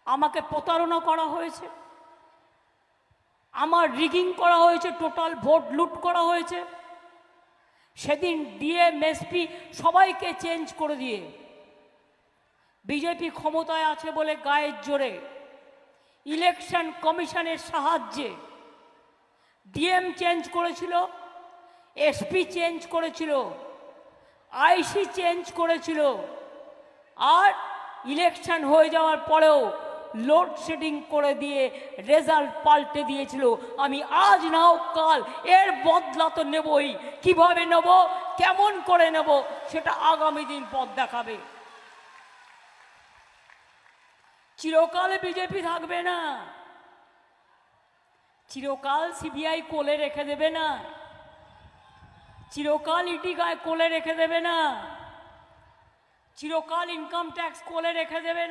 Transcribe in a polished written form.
আমাকে প্রতারণা করা হয়েছে, আমার রিগিং করা হয়েছে, টোটাল ভোট লুট করা হয়েছে। সেদিন ডিএম এসপি সবাইকে চেঞ্জ করে দিয়ে বিজেপি ক্ষমতায় আছে বলে গায়ের জোরে ইলেকশন কমিশনের সাহায্যে ডিএম চেঞ্জ করেছিল, এসপি চেঞ্জ করেছিল, আইসি চেঞ্জ করেছিল, আর ইলেকশন হয়ে যাওয়ার পরেও লোডশেডিং করে দিয়ে রেজাল্ট পাল্টে দিয়েছিল। আমি আজ নাও কাল এর বদলা তো নেবই। কিভাবে নেব, কেমন করে নেব, সেটা আগামী দিন পথ দেখাবে। চিরকাল বিজেপি থাকবে না, চিরকাল সিবিআই কোলে রেখে দেবে না, চিরকাল ইডি গায়ে কোলে রেখে দেবে না, চিরকাল ইনকাম ট্যাক্স কোলে রেখে দেবে না।